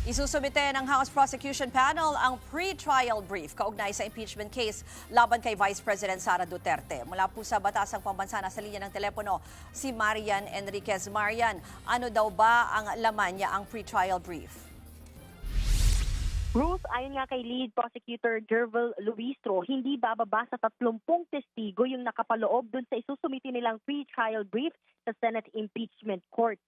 Isusumite ng House Prosecution Panel ang pre-trial brief kaugnay sa impeachment case laban kay Vice President Sara Duterte. Mula po sa Batasang Pambansa, nasa linya ng telepono si Marian Enriquez. Marian, ano daw ba ang laman niya ang pre-trial brief? Ruth, ayon nga kay Lead Prosecutor Jervel Luistro, hindi bababa sa 30 testigo yung nakapaloob dun sa isusumiti nilang pre-trial brief sa Senate Impeachment Court.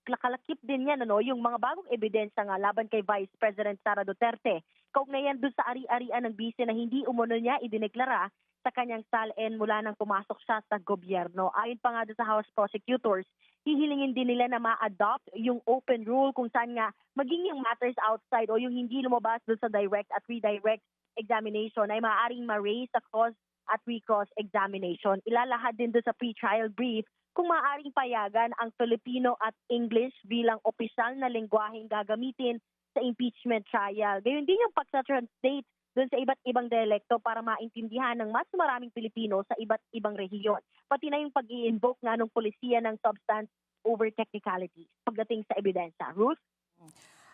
Kalakip din yan yung mga bagong ebidensya nga laban kay Vice President Sara Duterte. Kaugnayan dun sa ari-arian ng bise na hindi umano niya idineklara sa kanyang salin mula nang pumasok siya sa gobyerno. Ayon pa nga dun sa House Prosecutors, hihilingin din nila na ma-adopt yung open rule kung saan nga maging yung matters outside o yung hindi lumabas dun sa direct at redirect examination ay maaaring ma-raise sa cross at recross examination. Ilalahad din dun sa pre-trial brief kung maaaring payagan ang Filipino at English bilang opisyal na lengguwaheng gagamitin sa impeachment trial. Gayon din yung pagsa-translate doon sa iba't ibang dialekto para maintindihan ng mas maraming Pilipino sa iba't ibang rehiyon. Pati na yung pag-i-invoke nga ng polisiya ng substance over technicalities pagdating sa ebidensya. Ruth?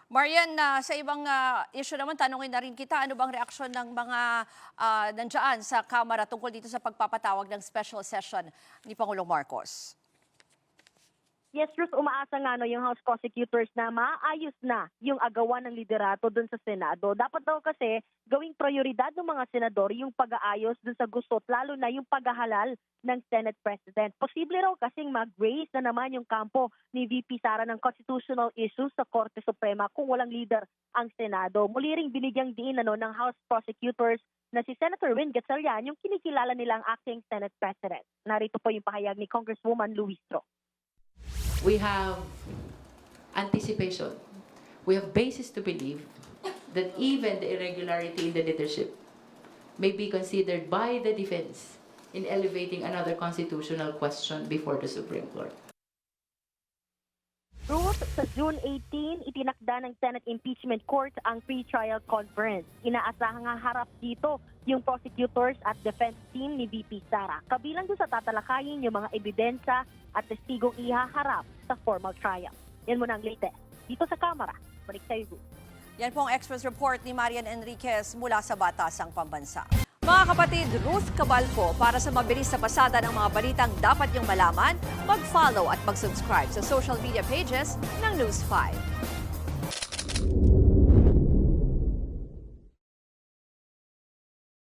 Marian, sa ibang issue naman, tanungin na rin kita, ano bang reaksyon ng mga nandiyan sa Kamara tungkol dito sa pagpapatawag ng special session ni Pangulong Marcos? Yes, Ruth, umaasa nga yung House Prosecutors na maayos na yung agawan ng liderato dun sa Senado. Dapat daw kasi gawing prioridad ng mga senador yung pag-aayos dun sa gusot, lalo na yung paghahalal ng Senate President. Posible raw kasing mag-raise na naman yung kampo ni VP Sara ng constitutional issues sa Korte Suprema kung walang leader ang Senado. Muli ring binigyang diin ng House Prosecutors na si Senator Win Gatchalian yung kinikilala nilang acting Senate President. Narito po yung pahayag ni Congresswoman Luistro. We have anticipation. We have basis to believe that even the irregularity in the leadership may be considered by the defense in elevating another constitutional question before the Supreme Court. Ruth, sa June 18, itinakda ng Senate Impeachment Court ang pre-trial conference. Inaasahan nga harap dito yung prosecutors at defense team ni VP Sara. Kabilang doon sa tatalakayin yung mga ebidensya at testigong ihaharap sa formal trial. Yan muna ang latest. Dito sa Kamara, balik sa Ruth. Yan po ang Express Report ni Marian Enriquez mula sa Batasang Pambansa. Mga kapatid, Ruth Cabalco, para sa mabilis na pasada ng mga balitang dapat niyong malaman, mag-follow at mag-subscribe sa social media pages ng News 5.